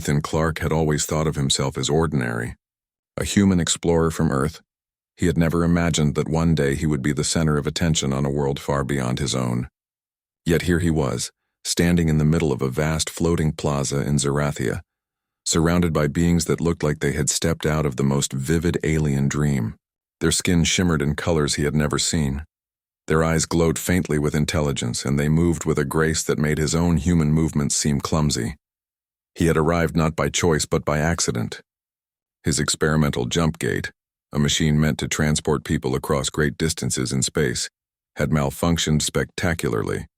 Ethan Clark had always thought of himself as ordinary, a human explorer from Earth. He had never imagined that one day he would be the center of attention on a world far beyond his own. Yet here he was, standing in the middle of a vast floating plaza in Zerathia, surrounded by beings that looked like they had stepped out of the most vivid alien dream. Their skin shimmered in colors he had never seen. Their eyes glowed faintly with intelligence, and they moved with a grace that made his own human movements seem clumsy. He had arrived not by choice but by accident. His experimental jump gate, a machine meant to transport people across great distances in space, had malfunctioned spectacularly.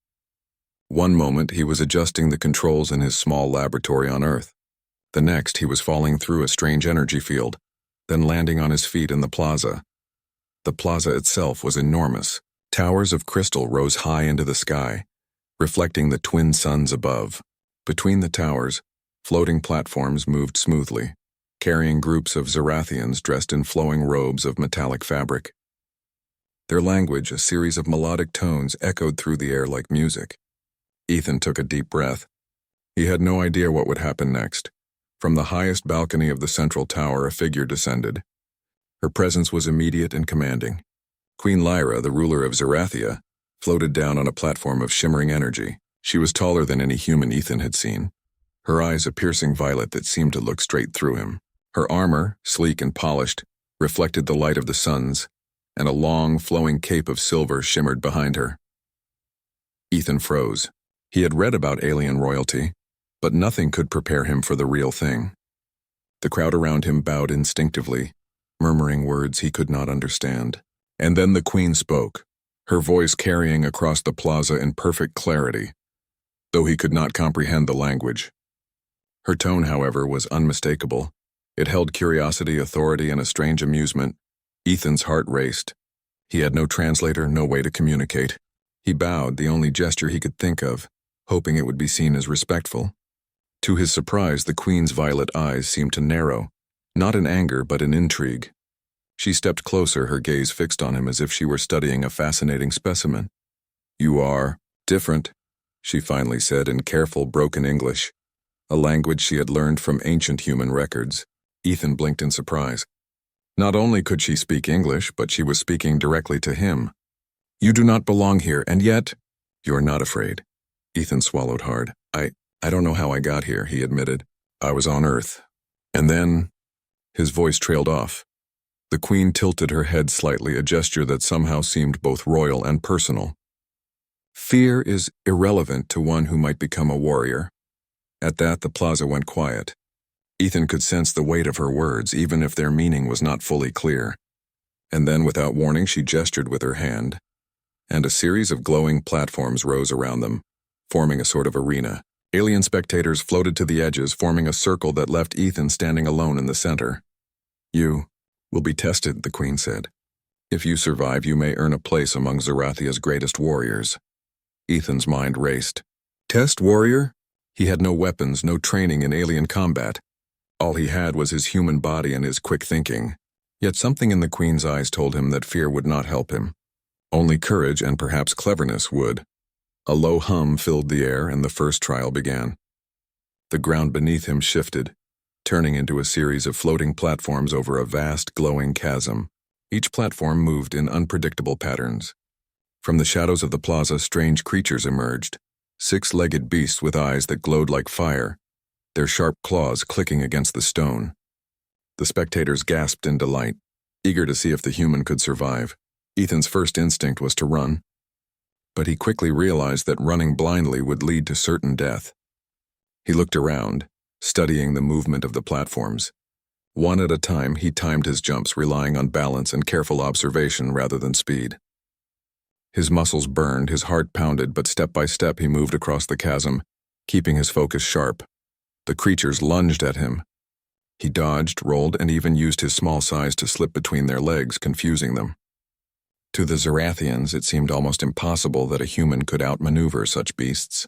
One moment he was adjusting the controls in his small laboratory on Earth. The next he was falling through a strange energy field, then landing on his feet in the plaza. The plaza itself was enormous. Towers of crystal rose high into the sky, reflecting the twin suns above. Between the towers, floating platforms moved smoothly, carrying groups of Zerathians dressed in flowing robes of metallic fabric. Their language, a series of melodic tones, echoed through the air like music. Ethan took a deep breath. He had no idea what would happen next. From the highest balcony of the central tower, a figure descended. Her presence was immediate and commanding. Queen Lyra, the ruler of Zerathia, floated down on a platform of shimmering energy. She was taller than any human Ethan had seen, her eyes a piercing violet that seemed to look straight through him. Her armor, sleek and polished, reflected the light of the suns, and a long, flowing cape of silver shimmered behind her. Ethan froze. He had read about alien royalty, but nothing could prepare him for the real thing. The crowd around him bowed instinctively, murmuring words he could not understand. And then the queen spoke, her voice carrying across the plaza in perfect clarity, though he could not comprehend the language. Her tone, however, was unmistakable. It held curiosity, authority, and a strange amusement. Ethan's heart raced. He had no translator, no way to communicate. He bowed, the only gesture he could think of, hoping it would be seen as respectful. To his surprise, the queen's violet eyes seemed to narrow, not in anger but in intrigue. She stepped closer, her gaze fixed on him as if she were studying a fascinating specimen. "You are different," she finally said in careful, broken English, a language she had learned from ancient human records. Ethan blinked in surprise. Not only could she speak English, but she was speaking directly to him. "You do not belong here, and yet—" "You're not afraid." Ethan swallowed hard. I don't know how I got here," he admitted. "I was on Earth. And then—" His voice trailed off. The queen tilted her head slightly, a gesture that somehow seemed both royal and personal. "Fear is irrelevant to one who might become a warrior." At that, the plaza went quiet. Ethan could sense the weight of her words, even if their meaning was not fully clear. And then, without warning, she gestured with her hand, and a series of glowing platforms rose around them, forming a sort of arena. Alien spectators floated to the edges, forming a circle that left Ethan standing alone in the center. "You will be tested," the queen said. "If you survive, you may earn a place among Zerathia's greatest warriors." Ethan's mind raced. Test warrior? He had no weapons, no training in alien combat. All he had was his human body and his quick thinking. Yet something in the queen's eyes told him that fear would not help him. Only courage and perhaps cleverness would. A low hum filled the air, and the first trial began. The ground beneath him shifted, turning into a series of floating platforms over a vast, glowing chasm. Each platform moved in unpredictable patterns. From the shadows of the plaza, strange creatures emerged, six-legged beasts with eyes that glowed like fire, their sharp claws clicking against the stone. The spectators gasped in delight, eager to see if the human could survive. Ethan's first instinct was to run, but he quickly realized that running blindly would lead to certain death. He looked around, studying the movement of the platforms. One at a time, he timed his jumps, relying on balance and careful observation rather than speed. His muscles burned, his heart pounded, but step by step he moved across the chasm, keeping his focus sharp. The creatures lunged at him. He dodged, rolled, and even used his small size to slip between their legs, confusing them. To the Zerathians, it seemed almost impossible that a human could outmaneuver such beasts.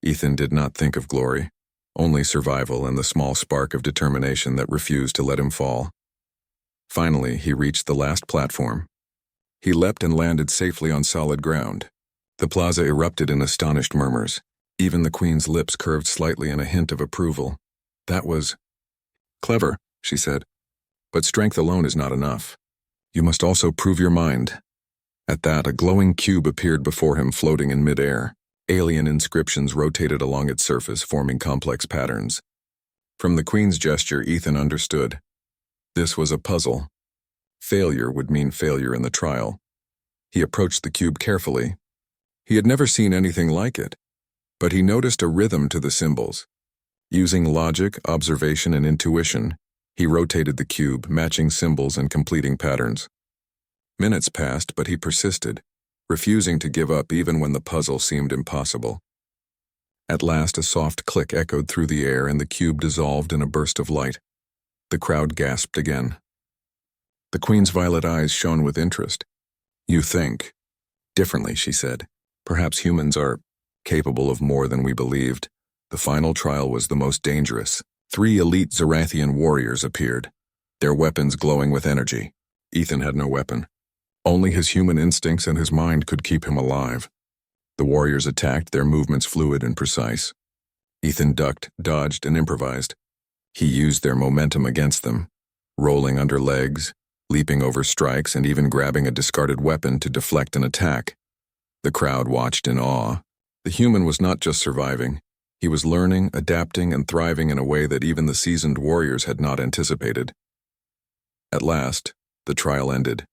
Ethan did not think of glory, only survival and the small spark of determination that refused to let him fall. Finally, he reached the last platform. He leapt and landed safely on solid ground. The plaza erupted in astonished murmurs. Even the queen's lips curved slightly in a hint of approval. That was clever, she said. But strength alone is not enough. You must also prove your mind. At that, a glowing cube appeared before him, floating in midair. Alien inscriptions rotated along its surface, forming complex patterns. From the Queen's gesture, Ethan understood. This was a puzzle. Failure would mean failure in the trial. He approached the cube carefully. He had never seen anything like it, but he noticed a rhythm to the symbols. Using logic, observation, and intuition, he rotated the cube, matching symbols and completing patterns. Minutes passed, but he persisted, refusing to give up even when the puzzle seemed impossible. At last, a soft click echoed through the air and the cube dissolved in a burst of light. The crowd gasped again. The Queen's violet eyes shone with interest. You think differently, she said. Perhaps humans are capable of more than we believed. The final trial was the most dangerous. 3 elite Zarathian warriors appeared, their weapons glowing with energy. Ethan had no weapon. Only his human instincts and his mind could keep him alive. The warriors attacked, their movements fluid and precise. Ethan ducked, dodged, and improvised. He used their momentum against them, rolling under legs, leaping over strikes, and even grabbing a discarded weapon to deflect an attack. The crowd watched in awe. The human was not just surviving. He was learning, adapting, and thriving in a way that even the seasoned warriors had not anticipated. At last, the trial ended.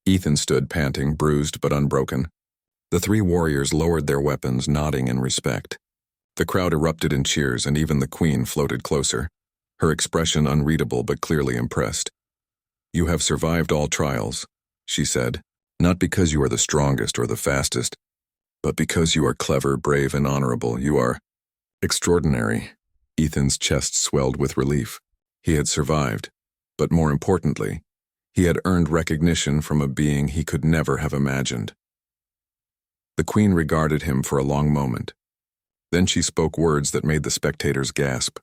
Ethan stood panting, bruised but unbroken. The 3 warriors lowered their weapons, nodding in respect. The crowd erupted in cheers, and even the Queen floated closer, her expression unreadable but clearly impressed. You have survived all trials, she said, not because you are the strongest or the fastest, but because you are clever, brave, and honorable. You are extraordinary. Ethan's chest swelled with relief. He had survived, but more importantly, he had earned recognition from a being he could never have imagined. The Queen regarded him for a long moment. Then she spoke words that made the spectators gasp.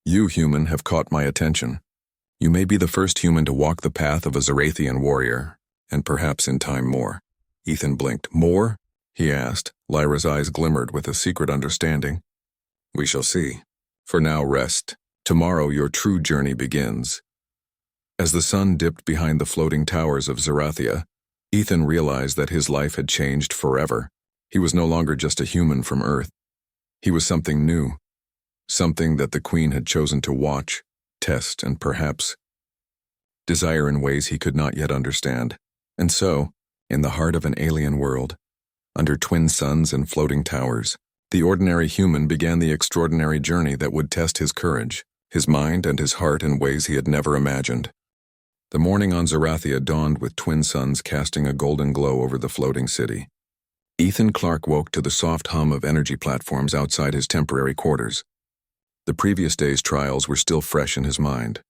You, human, have caught my attention. You may be the first human to walk the path of a Zarathian warrior, and perhaps in time more. Ethan blinked. More? He asked. Lyra's eyes glimmered with a secret understanding. We shall see. For now, rest. Tomorrow your true journey begins. As the sun dipped behind the floating towers of Zarathia, Ethan realized that his life had changed forever. He was no longer just a human from Earth. He was something new, something that the Queen had chosen to watch, test, and perhaps desire in ways he could not yet understand. And so, in the heart of an alien world, under twin suns and floating towers, the ordinary human began the extraordinary journey that would test his courage, his mind, and his heart in ways he had never imagined. The morning on Zarathia dawned with twin suns casting a golden glow over the floating city. Ethan Clarke woke to the soft hum of energy platforms outside his temporary quarters. The previous day's trials were still fresh in his mind.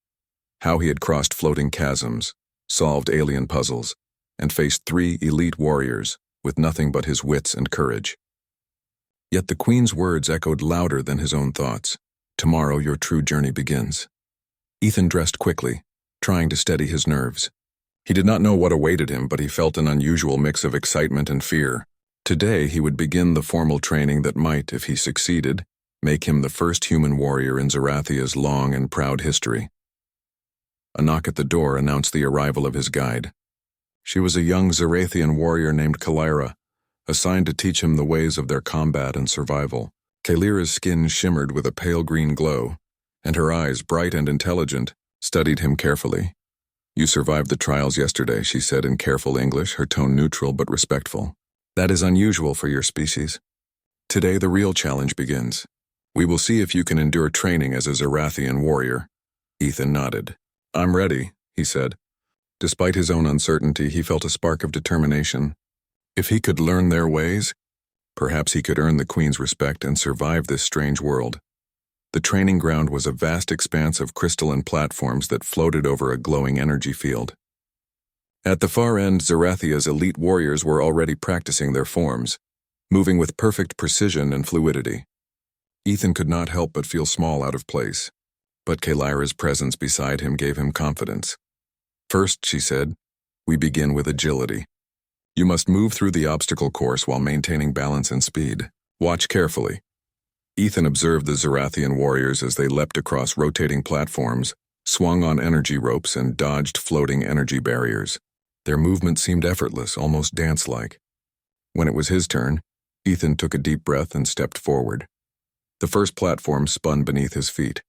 How he had crossed floating chasms, solved alien puzzles, and faced 3 elite warriors with nothing but his wits and courage. Yet the Queen's words echoed louder than his own thoughts. Tomorrow your true journey begins. Ethan dressed quickly, trying to steady his nerves. He did not know what awaited him, but he felt an unusual mix of excitement and fear. Today he would begin the formal training that might, if he succeeded, make him the first human warrior in Zarathia's long and proud history. A knock at the door announced the arrival of his guide. She was a young Zarathian warrior named Lyra, assigned to teach him the ways of their combat and survival. Lyra's skin shimmered with a pale green glow, and her eyes, bright and intelligent, studied him carefully. You survived the trials yesterday, she said in careful English, her tone neutral but respectful. That is unusual for your species. Today the real challenge begins. We will see if you can endure training as a Zarathian warrior. Ethan nodded. I'm ready, he said. Despite his own uncertainty, he felt a spark of determination. If he could learn their ways, perhaps he could earn the Queen's respect and survive this strange world. The training ground was a vast expanse of crystalline platforms that floated over a glowing energy field. At the far end, Zarathia's elite warriors were already practicing their forms, moving with perfect precision and fluidity. Ethan could not help but feel small out of place, but Lyra's presence beside him gave him confidence. First, she said, we begin with agility. You must move through the obstacle course while maintaining balance and speed. Watch carefully. Ethan observed the Zarathian warriors as they leapt across rotating platforms, swung on energy ropes, and dodged floating energy barriers. Their movement seemed effortless, almost dance-like. When it was his turn, Ethan took a deep breath and stepped forward. The first platform spun beneath his feet.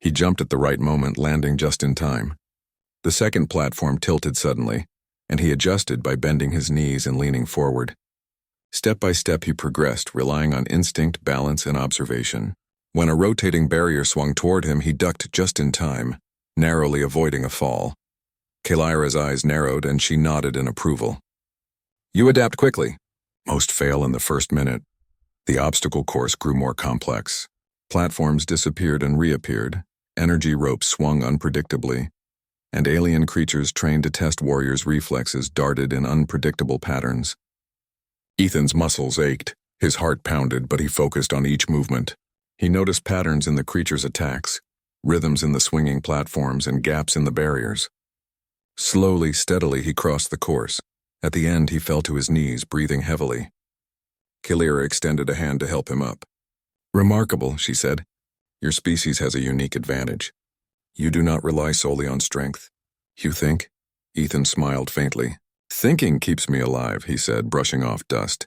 He jumped at the right moment, landing just in time. The second platform tilted suddenly, and he adjusted by bending his knees and leaning forward. Step by step he progressed, relying on instinct, balance, and observation. When a rotating barrier swung toward him, he ducked just in time, narrowly avoiding a fall. Lyra's eyes narrowed, and she nodded in approval. You adapt quickly. Most fail in the first minute. The obstacle course grew more complex. Platforms disappeared and reappeared, energy ropes swung unpredictably, and alien creatures trained to test warriors' reflexes darted in unpredictable patterns. Ethan's muscles ached, his heart pounded, but he focused on each movement. He noticed patterns in the creatures' attacks, rhythms in the swinging platforms, and gaps in the barriers. Slowly, steadily, he crossed the course. At the end, he fell to his knees, breathing heavily. Lyra extended a hand to help him up. Remarkable, she said. Your species has a unique advantage. You do not rely solely on strength. You think? Ethan smiled faintly. Thinking keeps me alive, he said, brushing off dust.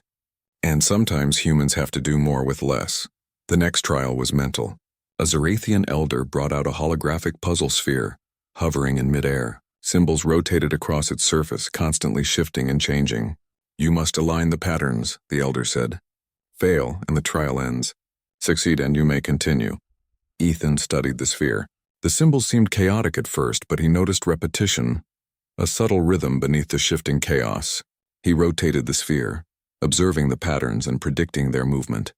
And sometimes humans have to do more with less. The next trial was mental. A Zarathian elder brought out a holographic puzzle sphere, hovering in midair. Symbols rotated across its surface, constantly shifting and changing. You must align the patterns, the elder said. Fail, and the trial ends. Succeed, and you may continue. Ethan studied the sphere. The symbols seemed chaotic at first, but he noticed repetition, a subtle rhythm beneath the shifting chaos. He rotated the sphere, observing the patterns and predicting their movement.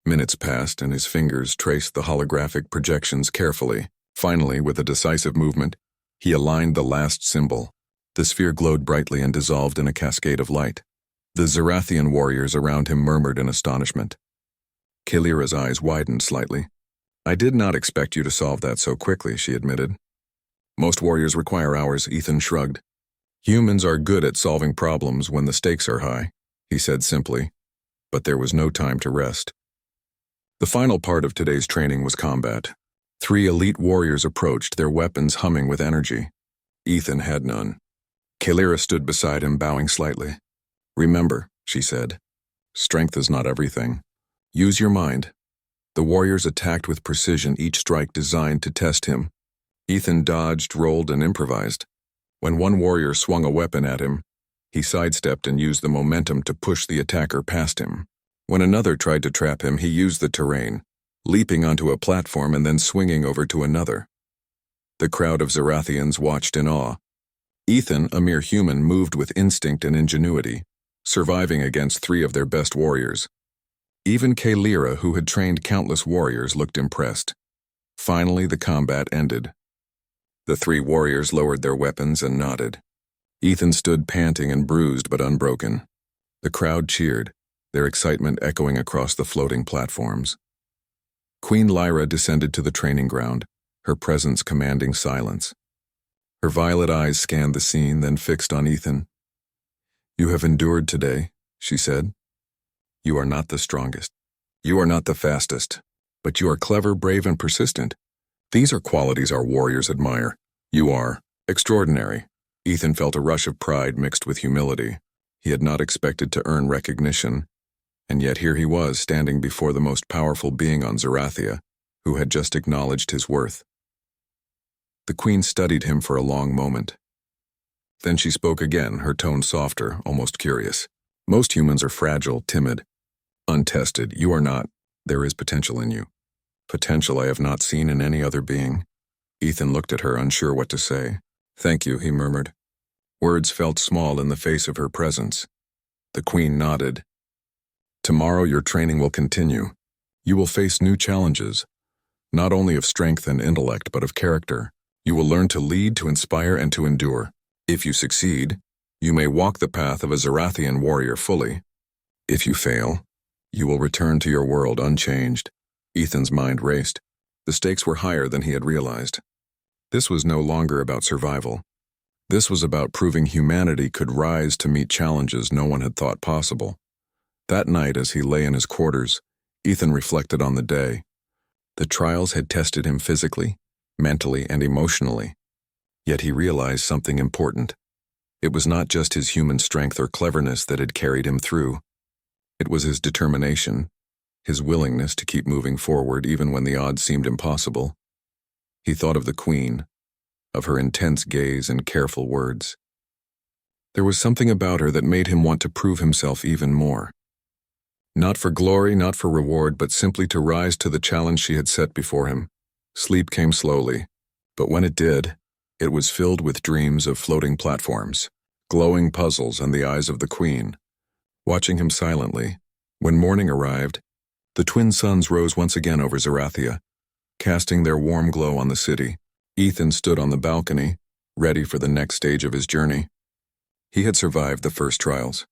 Minutes passed, and his fingers traced the holographic projections carefully. Finally, with a decisive movement, he aligned the last symbol. The sphere glowed brightly and dissolved in a cascade of light. The Zarathian warriors around him murmured in astonishment. Lyra's eyes widened slightly. I did not expect you to solve that so quickly, she admitted. Most warriors require hours, Ethan shrugged. Humans are good at solving problems when the stakes are high, he said simply, but there was no time to rest. The final part of today's training was combat. 3 elite warriors approached, their weapons humming with energy. Ethan had none. Lyra stood beside him, bowing slightly. Remember, she said, strength is not everything. Use your mind. The warriors attacked with precision, each strike designed to test him. Ethan dodged, rolled, and improvised. When one warrior swung a weapon at him, he sidestepped and used the momentum to push the attacker past him. When another tried to trap him, he used the terrain, leaping onto a platform and then swinging over to another. The crowd of Zarathians watched in awe. Ethan, a mere human, moved with instinct and ingenuity, surviving against 3 of their best warriors. Even Lyra, who had trained countless warriors, looked impressed. Finally, the combat ended. The 3 warriors lowered their weapons and nodded. Ethan stood panting and bruised but unbroken. The crowd cheered, their excitement echoing across the floating platforms. Queen Lyra descended to the training ground, her presence commanding silence. Her violet eyes scanned the scene, then fixed on Ethan. You have endured today, she said. You are not the strongest. You are not the fastest. But you are clever, brave, and persistent. These are qualities our warriors admire. You are extraordinary. Ethan felt a rush of pride mixed with humility. He had not expected to earn recognition, and yet here he was standing before the most powerful being on Zarathia, who had just acknowledged his worth. The queen studied him for a long moment. Then she spoke again, her tone softer, almost curious. Most humans are fragile, timid, untested. You are not. There is potential in you. Potential I have not seen in any other being. Ethan looked at her, unsure what to say. Thank you, he murmured. Words felt small in the face of her presence. The queen nodded. Tomorrow your training will continue. You will face new challenges, not only of strength and intellect, but of character. You will learn to lead, to inspire, and to endure. If you succeed, you may walk the path of a Zarathian warrior fully. If you fail, you will return to your world unchanged. Ethan's mind raced. The stakes were higher than he had realized. This was no longer about survival. This was about proving humanity could rise to meet challenges no one had thought possible. That night, as he lay in his quarters, Ethan reflected on the day. The trials had tested him physically, mentally, and emotionally. Yet he realized something important. It was not just his human strength or cleverness that had carried him through. It was his determination, his willingness to keep moving forward even when the odds seemed impossible. He thought of the Queen, of her intense gaze and careful words. There was something about her that made him want to prove himself even more. Not for glory, not for reward, but simply to rise to the challenge she had set before him. Sleep came slowly, but when it did, it was filled with dreams of floating platforms, glowing puzzles, and the eyes of the Queen, watching him silently. When morning arrived, the twin suns rose once again over Zarathia, casting their warm glow on the city. Ethan stood on the balcony, ready for the next stage of his journey. He had survived the first trials.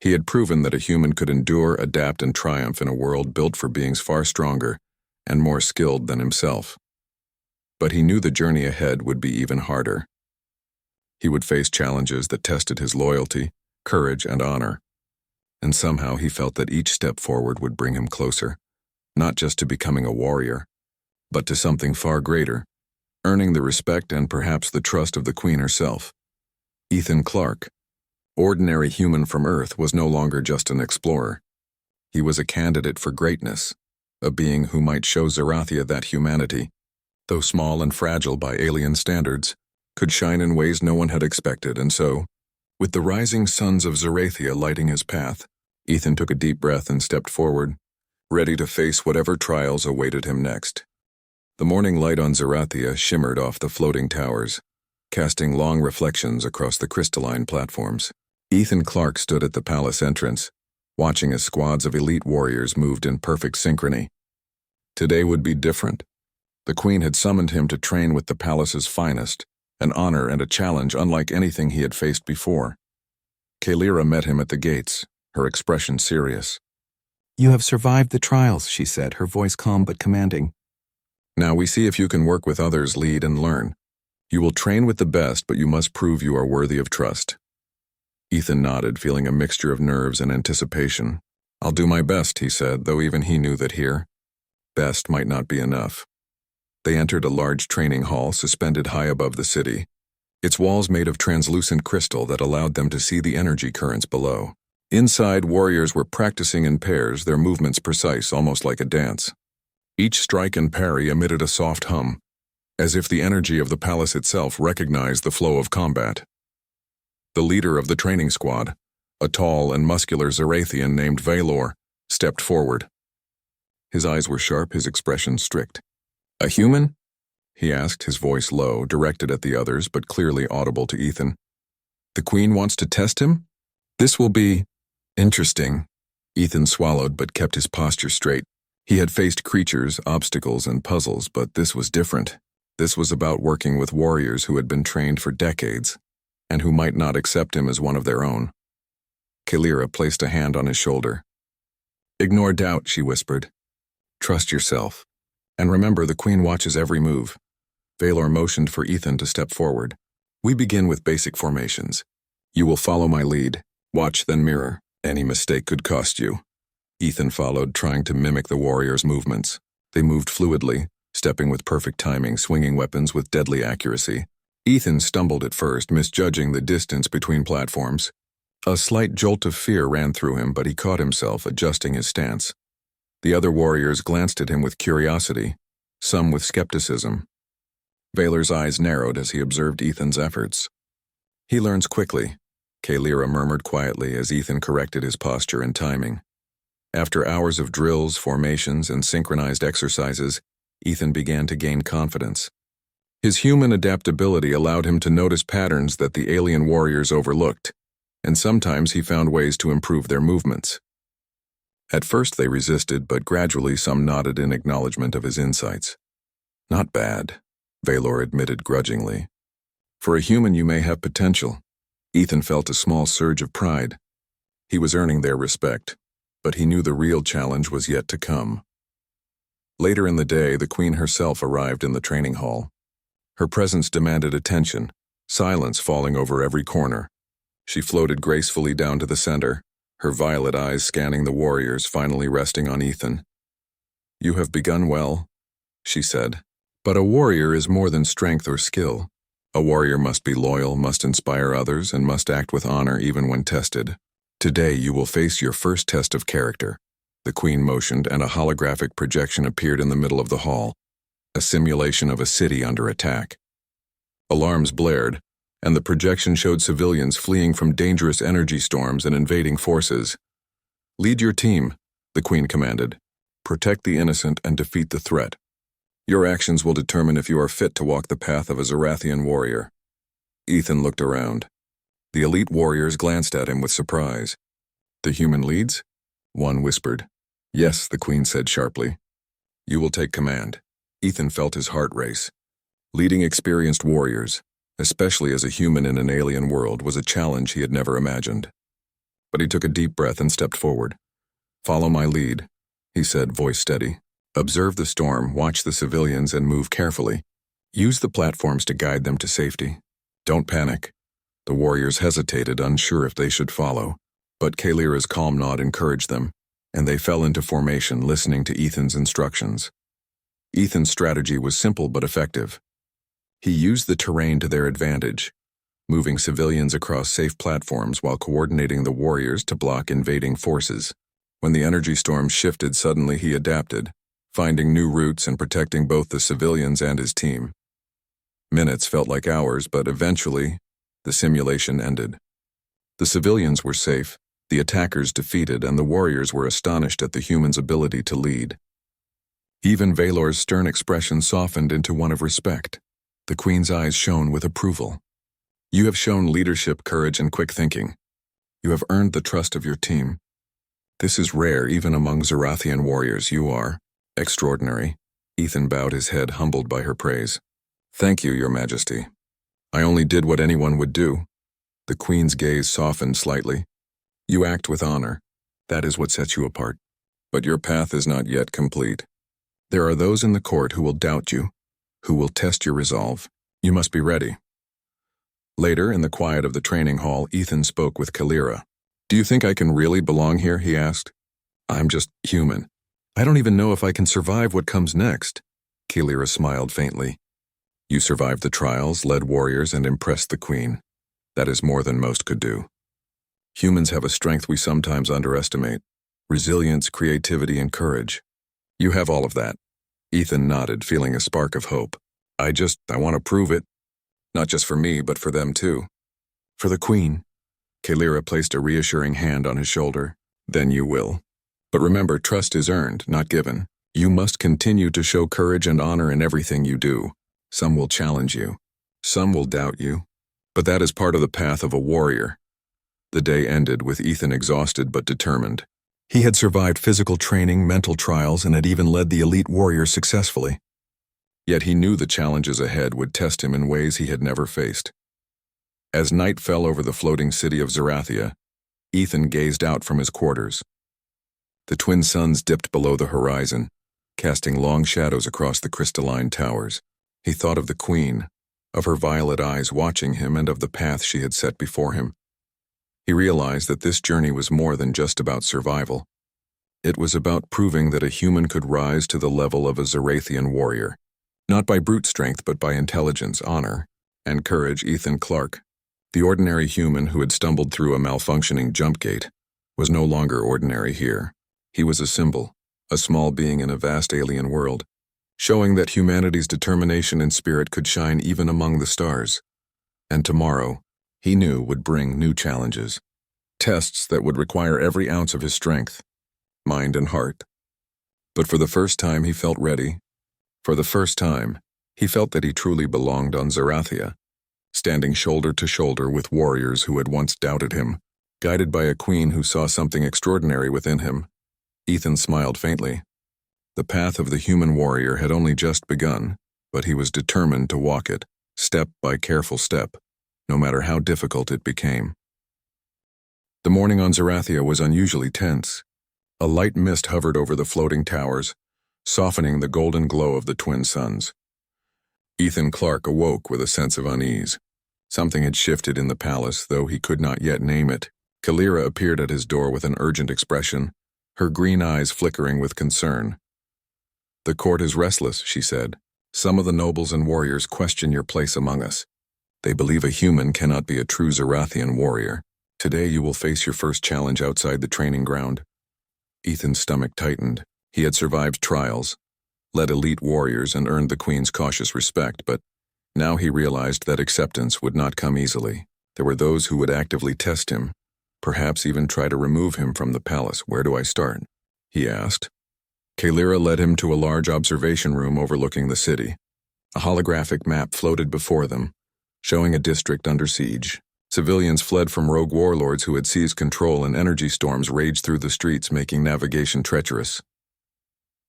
He had proven that a human could endure, adapt, and triumph in a world built for beings far stronger and more skilled than himself. But he knew the journey ahead would be even harder. He would face challenges that tested his loyalty, courage, and honor. And somehow he felt that each step forward would bring him closer, not just to becoming a warrior, but to something far greater, earning the respect and perhaps the trust of the Queen herself. Ethan Clarke, ordinary human from Earth, was no longer just an explorer. He was a candidate for greatness, a being who might show Zarathia that humanity, though small and fragile by alien standards, could shine in ways no one had expected. And so, with the rising suns of Zarathia lighting his path, Ethan took a deep breath and stepped forward, ready to face whatever trials awaited him next. The morning light on Zarathia shimmered off the floating towers, casting long reflections across the crystalline platforms. Ethan Clarke stood at the palace entrance, watching as squads of elite warriors moved in perfect synchrony. Today would be different. The Queen had summoned him to train with the palace's finest, an honor and a challenge unlike anything he had faced before. Lyra met him at the gates, her expression serious. "You have survived the trials," she said, her voice calm but commanding. "Now we see if you can work with others, lead, and learn. You will train with the best, but you must prove you are worthy of trust." Ethan nodded, feeling a mixture of nerves and anticipation. "I'll do my best," he said, though even he knew that here, best might not be enough. They entered a large training hall suspended high above the city, its walls made of translucent crystal that allowed them to see the energy currents below. Inside, warriors were practicing in pairs, their movements precise, almost like a dance. Each strike and parry emitted a soft hum, as if the energy of the palace itself recognized the flow of combat. The leader of the training squad, a tall and muscular Zarathian named Valor, stepped forward. His eyes were sharp, his expression strict. "A human?" he asked, his voice low, directed at the others, but clearly audible to Ethan. "The Queen wants to test him? This will be interesting." Ethan swallowed but kept his posture straight. He had faced creatures, obstacles, and puzzles, but this was different. This was about working with warriors who had been trained for decades, and who might not accept him as one of their own. Lyra placed a hand on his shoulder. "Ignore doubt," she whispered. "Trust yourself. And remember, the Queen watches every move." Valor motioned for Ethan to step forward. "We begin with basic formations. You will follow my lead. Watch, then mirror. Any mistake could cost you." Ethan followed, trying to mimic the warriors' movements. They moved fluidly, stepping with perfect timing, swinging weapons with deadly accuracy. Ethan stumbled at first, misjudging the distance between platforms. A slight jolt of fear ran through him, but he caught himself, adjusting his stance. The other warriors glanced at him with curiosity, some with skepticism. Valor's eyes narrowed as he observed Ethan's efforts. "He learns quickly," Lyra murmured quietly as Ethan corrected his posture and timing. After hours of drills, formations, and synchronized exercises, Ethan began to gain confidence. His human adaptability allowed him to notice patterns that the alien warriors overlooked, and sometimes he found ways to improve their movements. At first they resisted, but gradually some nodded in acknowledgement of his insights. "Not bad," Valor admitted grudgingly. "For a human you may have potential." Ethan felt a small surge of pride. He was earning their respect, but he knew the real challenge was yet to come. Later in the day, the Queen herself arrived in the training hall. Her presence demanded attention, silence falling over every corner. She floated gracefully down to the center, her violet eyes scanning the warriors, finally resting on Ethan. "You have begun well," she said. "But a warrior is more than strength or skill. A warrior must be loyal, must inspire others, and must act with honor even when tested. Today you will face your first test of character." The Queen motioned, and a holographic projection appeared in the middle of the hall, a simulation of a city under attack. Alarms blared, and the projection showed civilians fleeing from dangerous energy storms and invading forces. "Lead your team," the Queen commanded. "Protect the innocent and defeat the threat. Your actions will determine if you are fit to walk the path of a Zarathian warrior." Ethan looked around. The elite warriors glanced at him with surprise. "The human leads?" one whispered. "Yes," the Queen said sharply. "You will take command." Ethan felt his heart race. Leading experienced warriors, especially as a human in an alien world, was a challenge he had never imagined. But he took a deep breath and stepped forward. "Follow my lead," he said, voice steady. "Observe the storm, watch the civilians, and move carefully. Use the platforms to guide them to safety. Don't panic." The warriors hesitated, unsure if they should follow, but Lyra's calm nod encouraged them, and they fell into formation, listening to Ethan's instructions. Ethan's strategy was simple but effective. He used the terrain to their advantage, moving civilians across safe platforms while coordinating the warriors to block invading forces. When the energy storm shifted suddenly, he adapted, finding new routes and protecting both the civilians and his team. Minutes felt like hours, but eventually, the simulation ended. The civilians were safe, the attackers defeated, and the warriors were astonished at the humans' ability to lead. Even Valor's stern expression softened into one of respect. The Queen's eyes shone with approval. "You have shown leadership, courage, and quick thinking. You have earned the trust of your team. This is rare even among Zarathian warriors. You are extraordinary." Ethan bowed his head, humbled by her praise. "Thank you, Your Majesty. I only did what anyone would do." The Queen's gaze softened slightly. "You act with honor. That is what sets you apart. But your path is not yet complete. There are those in the court who will doubt you, who will test your resolve. You must be ready." Later, in the quiet of the training hall, Ethan spoke with Lyra. "Do you think I can really belong here?" he asked. "I'm just human. I don't even know if I can survive what comes next." Lyra smiled faintly. "You survived the trials, led warriors, and impressed the Queen. That is more than most could do. Humans have a strength we sometimes underestimate: resilience, creativity, and courage. You have all of that." Ethan nodded, feeling a spark of hope. I want to prove it. Not just for me, but for them too." "For the Queen." Lyra placed a reassuring hand on his shoulder. "Then you will. But remember, trust is earned, not given. You must continue to show courage and honor in everything you do. Some will challenge you. Some will doubt you. But that is part of the path of a warrior." The day ended with Ethan exhausted but determined. He had survived physical training, mental trials, and had even led the elite warriors successfully. Yet he knew the challenges ahead would test him in ways he had never faced. As night fell over the floating city of Zarathia, Ethan gazed out from his quarters. The twin suns dipped below the horizon, casting long shadows across the crystalline towers. He thought of the Queen, of her violet eyes watching him, and of the path she had set before him. He realized that this journey was more than just about survival. It was about proving that a human could rise to the level of a Zarathian warrior, not by brute strength but by intelligence, honor, and courage. Ethan Clark, the ordinary human who had stumbled through a malfunctioning jump gate, was no longer ordinary here. He was a symbol, a small being in a vast alien world, showing that humanity's determination and spirit could shine even among the stars. And tomorrow, he knew, would bring new challenges, tests that would require every ounce of his strength, mind and heart. But for the first time he felt ready. For the first time, he felt that he truly belonged on Zarathia, standing shoulder to shoulder with warriors who had once doubted him, guided by a Queen who saw something extraordinary within him. Ethan smiled faintly. The path of the human warrior had only just begun, but he was determined to walk it, step by careful step, no matter how difficult it became. The morning on Zarathia was unusually tense. A light mist hovered over the floating towers, softening the golden glow of the twin suns. Ethan Clark awoke with a sense of unease. Something had shifted in the palace, though he could not yet name it. Lyra appeared at his door with an urgent expression, her green eyes flickering with concern. "The court is restless," she said. "Some of the nobles and warriors question your place among us. They believe a human cannot be a true Zarathian warrior. Today you will face your first challenge outside the training ground." Ethan's stomach tightened. He had survived trials, led elite warriors, and earned the Queen's cautious respect, but now he realized that acceptance would not come easily. There were those who would actively test him, perhaps even try to remove him from the palace. "Where do I start?" he asked. Lyra led him to a large observation room overlooking the city. A holographic map floated before them, showing a district under siege. Civilians fled from rogue warlords who had seized control, and energy storms raged through the streets, making navigation treacherous.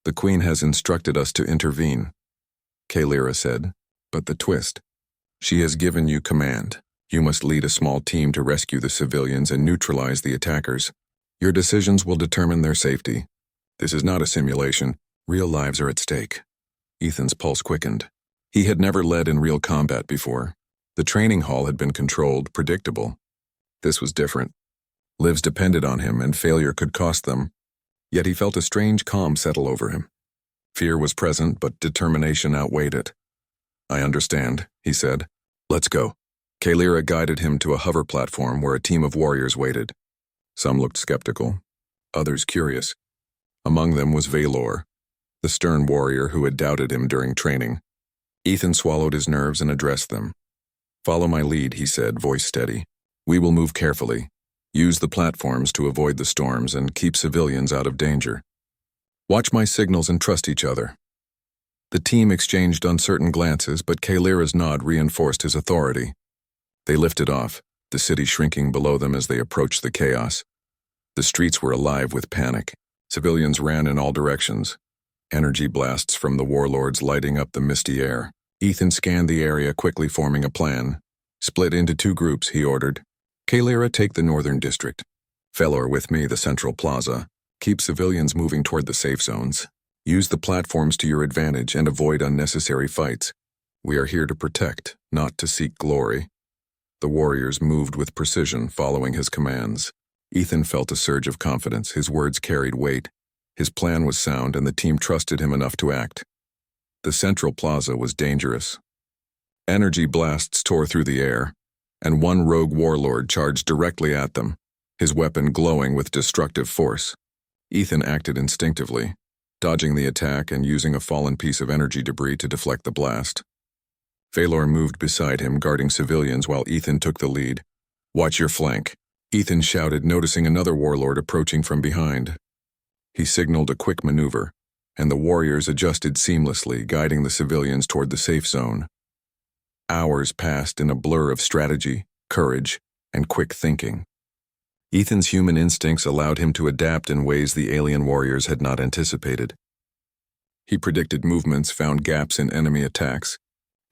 "The Queen has instructed us to intervene," Lyra said. "But the twist. She has given you command. You must lead a small team to rescue the civilians and neutralize the attackers. Your decisions will determine their safety. This is not a simulation. Real lives are at stake." Ethan's pulse quickened. He had never led in real combat before. The training hall had been controlled, predictable. This was different. Lives depended on him, and failure could cost them. Yet he felt a strange calm settle over him. Fear was present, but determination outweighed it. "I understand," he said. "Let's go." Lyra guided him to a hover platform where a team of warriors waited. Some looked skeptical, others curious. Among them was Valor, the stern warrior who had doubted him during training. Ethan swallowed his nerves and addressed them. "Follow my lead," he said, voice steady. "We will move carefully, use the platforms to avoid the storms, and keep civilians out of danger. Watch my signals and trust each other." The team exchanged uncertain glances, but Lyra's nod reinforced his authority. They lifted off, the city shrinking below them as they approached the chaos. The streets were alive with panic. Civilians ran in all directions, energy blasts from the warlords lighting up the misty air. Ethan scanned the area, quickly forming a plan. "Split into 2 groups," he ordered. "Lyra, take the northern district. Felor with me, the central plaza. Keep civilians moving toward the safe zones. Use the platforms to your advantage and avoid unnecessary fights. We are here to protect, not to seek glory." The warriors moved with precision, following his commands. Ethan felt a surge of confidence. His words carried weight. His plan was sound, and the team trusted him enough to act. The central plaza was dangerous. Energy blasts tore through the air, and one rogue warlord charged directly at them, his weapon glowing with destructive force. Ethan acted instinctively, dodging the attack and using a fallen piece of energy debris to deflect the blast. Valor moved beside him, guarding civilians while Ethan took the lead. "Watch your flank," Ethan shouted, noticing another warlord approaching from behind. He signaled a quick maneuver, and the warriors adjusted seamlessly, guiding the civilians toward the safe zone. Hours passed in a blur of strategy, courage, and quick thinking. Ethan's human instincts allowed him to adapt in ways the alien warriors had not anticipated. He predicted movements, found gaps in enemy attacks,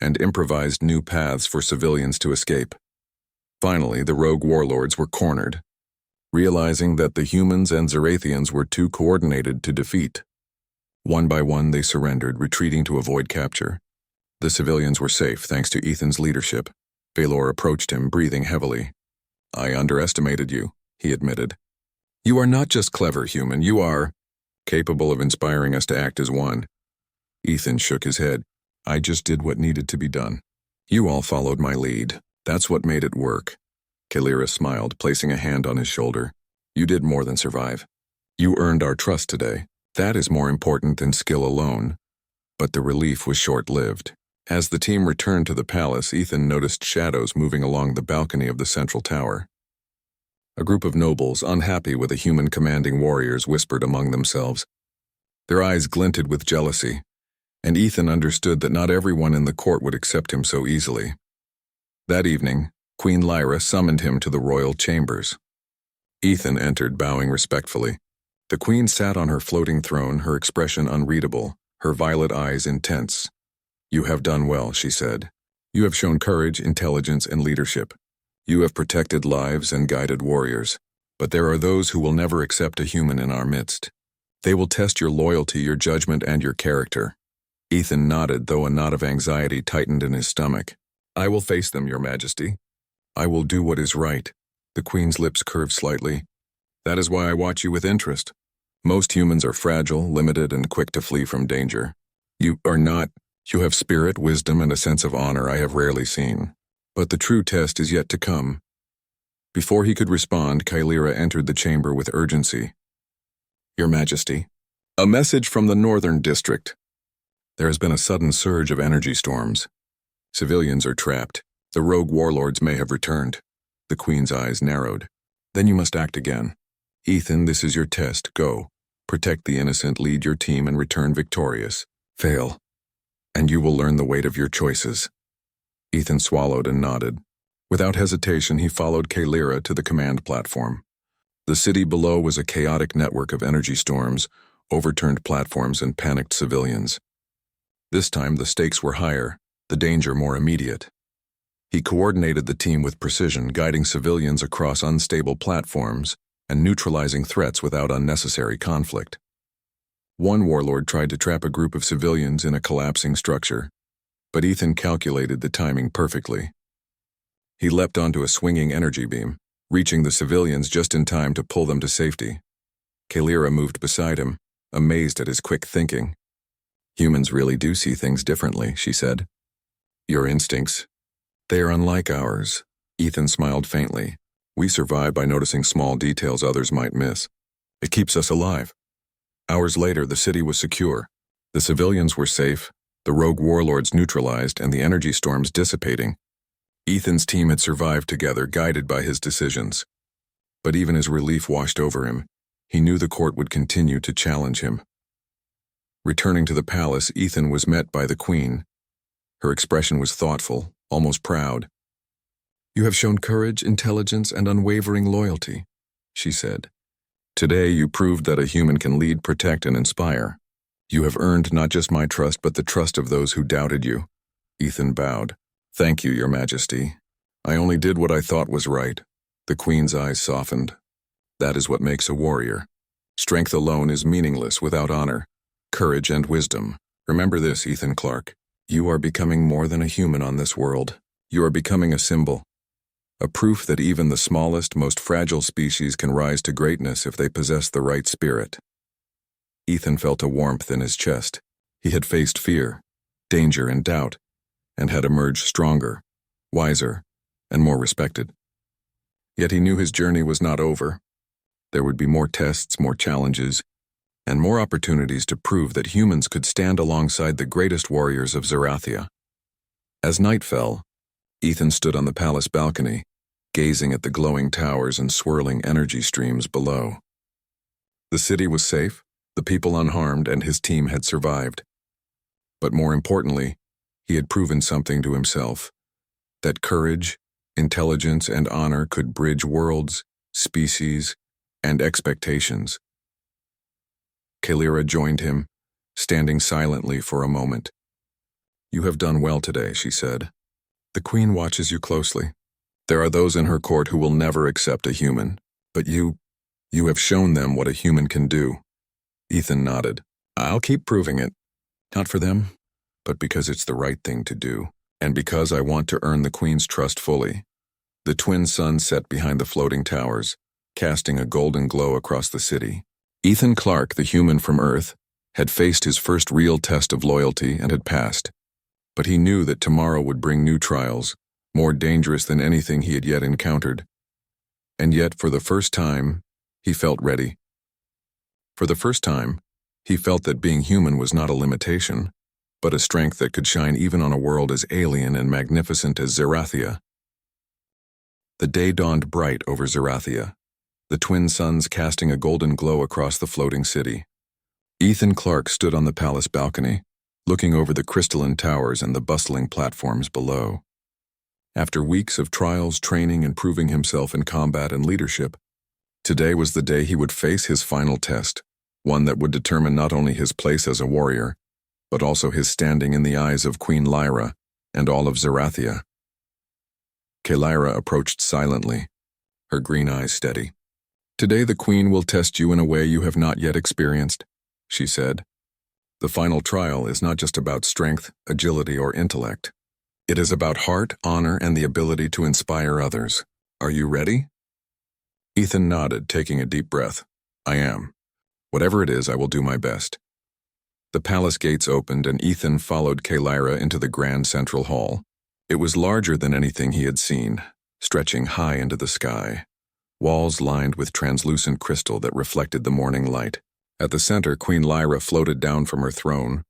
and improvised new paths for civilians to escape. Finally, the rogue warlords were cornered, realizing that the humans and Zarathians were too coordinated to defeat. One by one, they surrendered, retreating to avoid capture. The civilians were safe thanks to Ethan's leadership. Valor approached him, breathing heavily. "I underestimated you," he admitted. "You are not just clever, human. You are capable of inspiring us to act as one." Ethan shook his head. "I just did what needed to be done. You all followed my lead. That's what made it work." Lyra smiled, placing a hand on his shoulder. "You did more than survive. You earned our trust today. That is more important than skill alone." But the relief was short-lived. As the team returned to the palace, Ethan noticed shadows moving along the balcony of the central tower. A group of nobles, unhappy with the human commanding warriors, whispered among themselves. Their eyes glinted with jealousy, and Ethan understood that not everyone in the court would accept him so easily. That evening, Queen Lyra summoned him to the royal chambers. Ethan entered, bowing respectfully. The queen sat on her floating throne, her expression unreadable, her violet eyes intense. "You have done well," she said. "You have shown courage, intelligence, and leadership. You have protected lives and guided warriors. But there are those who will never accept a human in our midst. They will test your loyalty, your judgment, and your character." Ethan nodded, though a knot of anxiety tightened in his stomach. "I will face them, Your Majesty. I will do what is right." The queen's lips curved slightly. "That is why I watch you with interest. Most humans are fragile, limited, and quick to flee from danger. You are not. You have spirit, wisdom, and a sense of honor I have rarely seen. But the true test is yet to come. Before he could respond, Lyra entered the chamber with urgency. Your Majesty, a message from the Northern District. There has been a sudden surge of energy storms. Civilians are trapped. The rogue warlords may have returned. The Queen's eyes narrowed. Then you must act again. Ethan, this is your test. Go. Protect the innocent, lead your team, and return victorious. Fail, and you will learn the weight of your choices. Ethan swallowed and nodded. Without hesitation, he followed Lyra to the command platform. The city below was a chaotic network of energy storms, overturned platforms, and panicked civilians. This time, the stakes were higher, the danger more immediate. He coordinated the team with precision, guiding civilians across unstable platforms and neutralizing threats without unnecessary conflict. One warlord tried to trap a group of civilians in a collapsing structure, but Ethan calculated the timing perfectly. He leapt onto a swinging energy beam, reaching the civilians just in time to pull them to safety. Lyra moved beside him, amazed at his quick thinking. Humans really do see things differently, she said. Your instincts, they are unlike ours. Ethan smiled faintly. We survive by noticing small details others might miss. It keeps us alive. Hours later, the city was secure. The civilians were safe, the rogue warlords neutralized, and the energy storms dissipating. Ethan's team had survived together, guided by his decisions. But even as relief washed over him, he knew the court would continue to challenge him. Returning to the palace, Ethan was met by the Queen. Her expression was thoughtful, almost proud. You have shown courage, intelligence, and unwavering loyalty, she said. Today you proved that a human can lead, protect, and inspire. You have earned not just my trust, but the trust of those who doubted you. Ethan bowed. Thank you, Your Majesty. I only did what I thought was right. The Queen's eyes softened. That is what makes a warrior. Strength alone is meaningless without honor, courage, and wisdom. Remember this, Ethan Clark. You are becoming more than a human on this world. You are becoming a symbol. A proof that even the smallest, most fragile species can rise to greatness if they possess the right spirit. Ethan felt a warmth in his chest. He had faced fear, danger, and doubt, and had emerged stronger, wiser, and more respected. Yet he knew his journey was not over. There would be more tests, more challenges, and more opportunities to prove that humans could stand alongside the greatest warriors of Zerathia. As night fell, Ethan stood on the palace balcony, gazing at the glowing towers and swirling energy streams below. The city was safe, the people unharmed, and his team had survived. But more importantly, he had proven something to himself, that courage, intelligence, and honor could bridge worlds, species, and expectations. Lyra joined him, standing silently for a moment. You have done well today, she said. The Queen watches you closely. There are those in her court who will never accept a human, but you have shown them what a human can do. Ethan nodded. I'll keep proving it. Not for them, but because it's the right thing to do, and because I want to earn the Queen's trust fully. The twin suns set behind the floating towers, casting a golden glow across the city. Ethan Clark, the human from Earth, had faced his first real test of loyalty and had passed. But he knew that tomorrow would bring new trials, more dangerous than anything he had yet encountered. And yet, for the first time, he felt ready. For the first time, he felt that being human was not a limitation, but a strength that could shine even on a world as alien and magnificent as Zerathia. The day dawned bright over Zerathia, the twin suns casting a golden glow across the floating city. Ethan Clark stood on the palace balcony, looking over the crystalline towers and the bustling platforms below. After weeks of trials, training, and proving himself in combat and leadership, today was the day he would face his final test, one that would determine not only his place as a warrior, but also his standing in the eyes of Queen Lyra and all of Zerathia. Lyra approached silently, her green eyes steady. Today the Queen will test you in a way you have not yet experienced, she said. The final trial is not just about strength, agility, or intellect. It is about heart, honor, and the ability to inspire others. Are you ready? Ethan nodded, taking a deep breath. I am. Whatever it is, I will do my best. The palace gates opened and Ethan followed Lyra into the grand central hall. It was larger than anything he had seen, stretching high into the sky. Walls lined with translucent crystal that reflected the morning light. At the center, Queen Lyra floated down from her throne,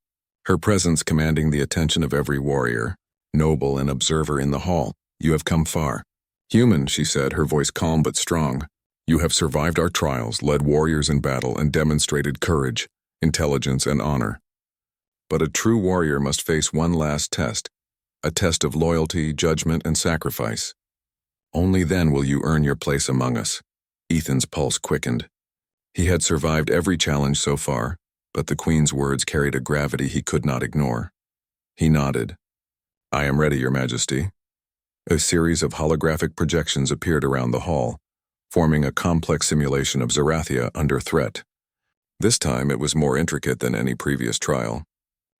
her presence commanding the attention of every warrior, noble and observer in the hall. You have come far. Human, she said, her voice calm but strong. You have survived our trials, led warriors in battle, and demonstrated courage, intelligence, and honor. But a true warrior must face one last test, a test of loyalty, judgment, and sacrifice. Only then will you earn your place among us. Ethan's pulse quickened. He had survived every challenge so far, but the Queen's words carried a gravity he could not ignore. He nodded. I am ready, Your Majesty. A series of holographic projections appeared around the hall, forming a complex simulation of Zerathia under threat. This time it was more intricate than any previous trial.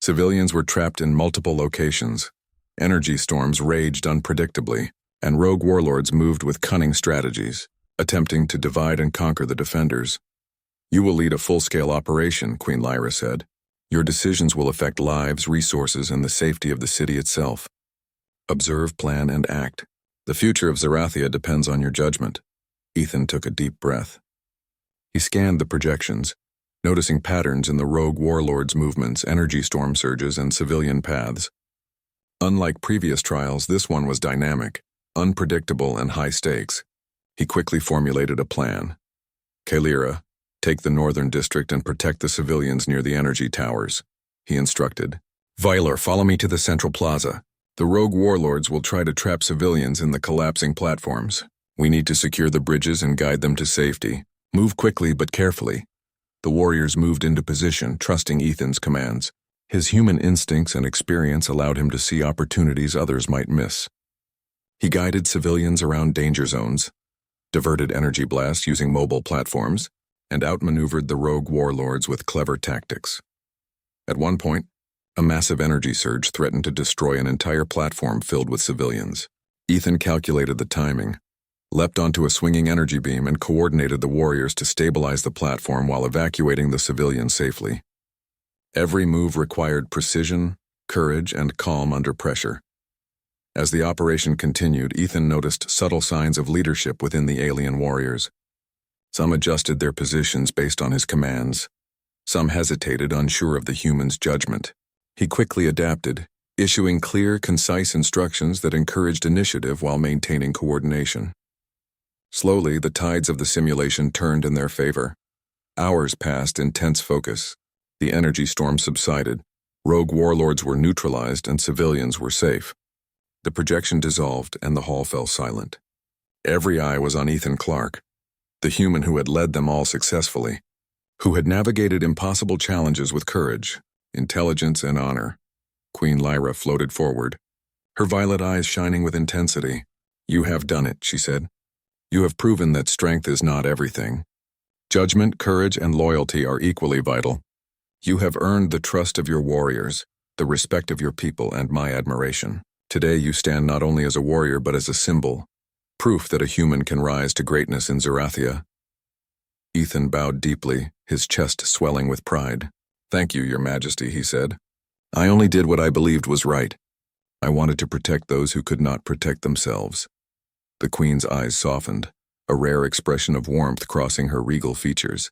Civilians were trapped in multiple locations. Energy storms raged unpredictably, and rogue warlords moved with cunning strategies, attempting to divide and conquer the defenders. You will lead a full-scale operation, Queen Lyra said. Your decisions will affect lives, resources, and the safety of the city itself. Observe, plan, and act. The future of Zerathia depends on your judgment. Ethan took a deep breath. He scanned the projections, noticing patterns in the rogue warlords' movements, energy storm surges, and civilian paths. Unlike previous trials, this one was dynamic, unpredictable, and high stakes. He quickly formulated a plan. Lyra, take the northern district and protect the civilians near the energy towers, he instructed. Vylor, follow me to the central plaza. The rogue warlords will try to trap civilians in the collapsing platforms. We need to secure the bridges and guide them to safety. Move quickly but carefully. The warriors moved into position, trusting Ethan's commands. His human instincts and experience allowed him to see opportunities others might miss. He guided civilians around danger zones, diverted energy blasts using mobile platforms, and outmaneuvered the rogue warlords with clever tactics. At one point, a massive energy surge threatened to destroy an entire platform filled with civilians. Ethan calculated the timing, leapt onto a swinging energy beam, and coordinated the warriors to stabilize the platform while evacuating the civilians safely. Every move required precision, courage, and calm under pressure. As the operation continued, Ethan noticed subtle signs of leadership within the alien warriors. Some adjusted their positions based on his commands. Some hesitated, unsure of the humans' judgment. He quickly adapted, issuing clear, concise instructions that encouraged initiative while maintaining coordination. Slowly, the tides of the simulation turned in their favor. Hours passed in tense focus. The energy storm subsided. Rogue warlords were neutralized and civilians were safe. The projection dissolved and the hall fell silent. Every eye was on Ethan Clark, the human who had led them all successfully, who had navigated impossible challenges with courage, intelligence, and honor. Queen Lyra floated forward, her violet eyes shining with intensity. You have done it, she said. You have proven that strength is not everything. Judgment, courage, and loyalty are equally vital. You have earned the trust of your warriors, the respect of your people, and my admiration. Today you stand not only as a warrior but as a symbol, proof that a human can rise to greatness in Zerathia. Ethan bowed deeply, his chest swelling with pride. Thank you, Your Majesty, he said. I only did what I believed was right. I wanted to protect those who could not protect themselves. The Queen's eyes softened, a rare expression of warmth crossing her regal features.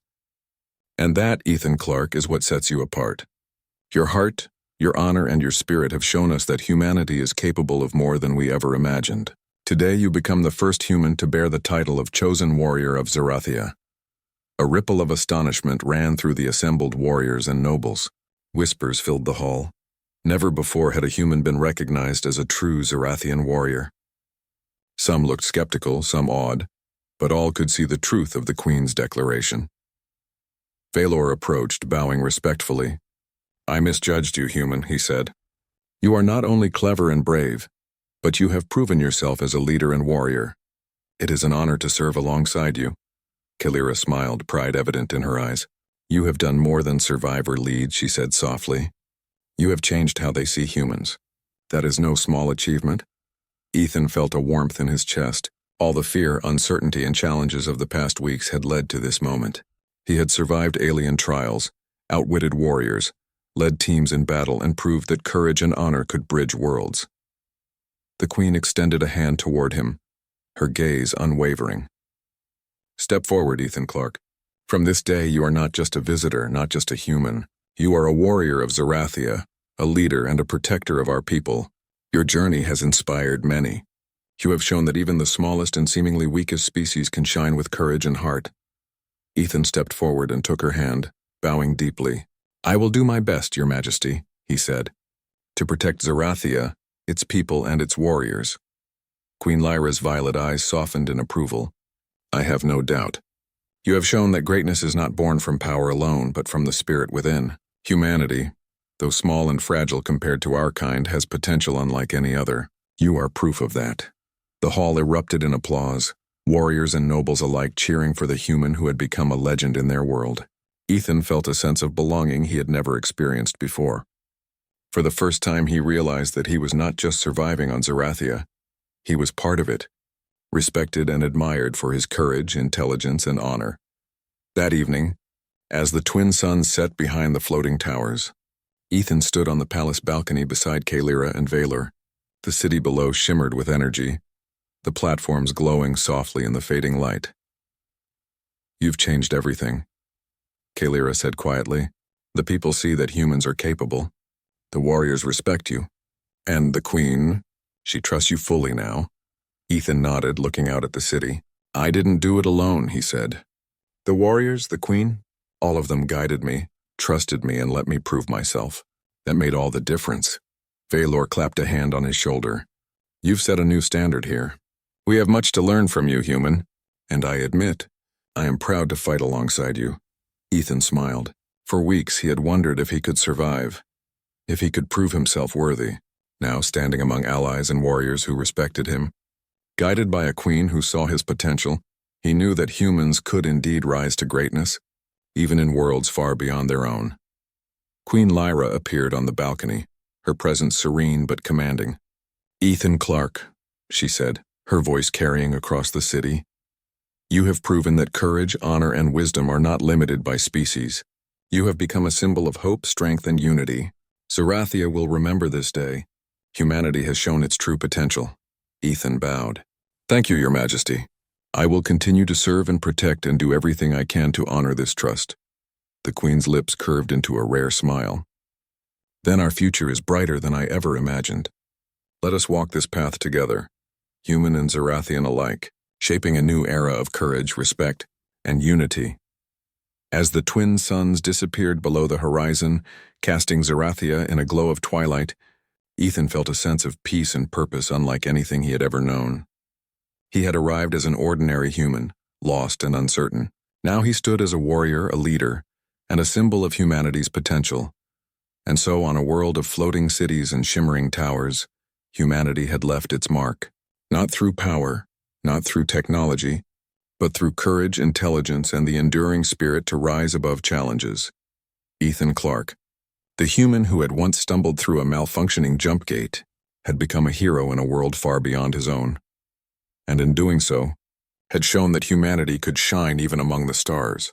And that, Ethan Clark, is what sets you apart. Your heart, your honor, and your spirit have shown us that humanity is capable of more than we ever imagined. Today you become the first human to bear the title of Chosen Warrior of Zerathia. A ripple of astonishment ran through the assembled warriors and nobles. Whispers filled the hall. Never before had a human been recognized as a true Zerathian warrior. Some looked skeptical, some awed, but all could see the truth of the Queen's declaration. Vylor approached, bowing respectfully. I misjudged you, human, he said. You are not only clever and brave, but you have proven yourself as a leader and warrior. It is an honor to serve alongside you. Lyra smiled, pride evident in her eyes. You have done more than survive or lead, she said softly. You have changed how they see humans. That is no small achievement. Ethan felt a warmth in his chest. All the fear, uncertainty, and challenges of the past weeks had led to this moment. He had survived alien trials, outwitted warriors, led teams in battle, and proved that courage and honor could bridge worlds. The Queen extended a hand toward him, her gaze unwavering. "Step forward, Ethan Clark. From this day you are not just a visitor, not just a human. You are a warrior of Zerathia, a leader and a protector of our people. Your journey has inspired many. You have shown that even the smallest and seemingly weakest species can shine with courage and heart." Ethan stepped forward and took her hand, bowing deeply. "I will do my best, Your Majesty," he said, "to protect Zerathia, its people and its warriors." Queen Lyra's violet eyes softened in approval. "I have no doubt. You have shown that greatness is not born from power alone, but from the spirit within. Humanity, though small and fragile compared to our kind, has potential unlike any other. You are proof of that." The hall erupted in applause, warriors and nobles alike cheering for the human who had become a legend in their world. Ethan felt a sense of belonging he had never experienced before. For the first time he realized that he was not just surviving on Zerathia. He was part of it, respected and admired for his courage, intelligence, and honor. That evening, as the twin suns set behind the floating towers, Ethan stood on the palace balcony beside Kalira and Valor. The city below shimmered with energy, the platforms glowing softly in the fading light. "You've changed everything," Kalira said quietly. "The people see that humans are capable. The warriors respect you. And the Queen, she trusts you fully now." Ethan nodded, looking out at the city. "I didn't do it alone," he said. "The warriors, the Queen, all of them guided me, trusted me, and let me prove myself. That made all the difference." Valor clapped a hand on his shoulder. "You've set a new standard here. We have much to learn from you, human, and I admit, I am proud to fight alongside you." Ethan smiled. For weeks he had wondered if he could survive, if he could prove himself worthy. Now, standing among allies and warriors who respected him, guided by a queen who saw his potential, he knew that humans could indeed rise to greatness, even in worlds far beyond their own. Queen Lyra appeared on the balcony, her presence serene but commanding. "Ethan Clark," she said, her voice carrying across the city, "you have proven that courage, honor, and wisdom are not limited by species. You have become a symbol of hope, strength, and unity. Zerathia will remember this day. Humanity has shown its true potential." Ethan bowed. "Thank you, Your Majesty. I will continue to serve and protect and do everything I can to honor this trust." The Queen's lips curved into a rare smile. "Then our future is brighter than I ever imagined. Let us walk this path together, human and Zerathian alike, shaping a new era of courage, respect, and unity." As the twin suns disappeared below the horizon, casting Zerathia in a glow of twilight, Ethan felt a sense of peace and purpose unlike anything he had ever known. He had arrived as an ordinary human, lost and uncertain. Now he stood as a warrior, a leader, and a symbol of humanity's potential. And so, on a world of floating cities and shimmering towers, humanity had left its mark. Not through power, not through technology, but through courage, intelligence, and the enduring spirit to rise above challenges. Ethan Clark, the human who had once stumbled through a malfunctioning jump gate, had become a hero in a world far beyond his own. And in doing so, had shown that humanity could shine even among the stars.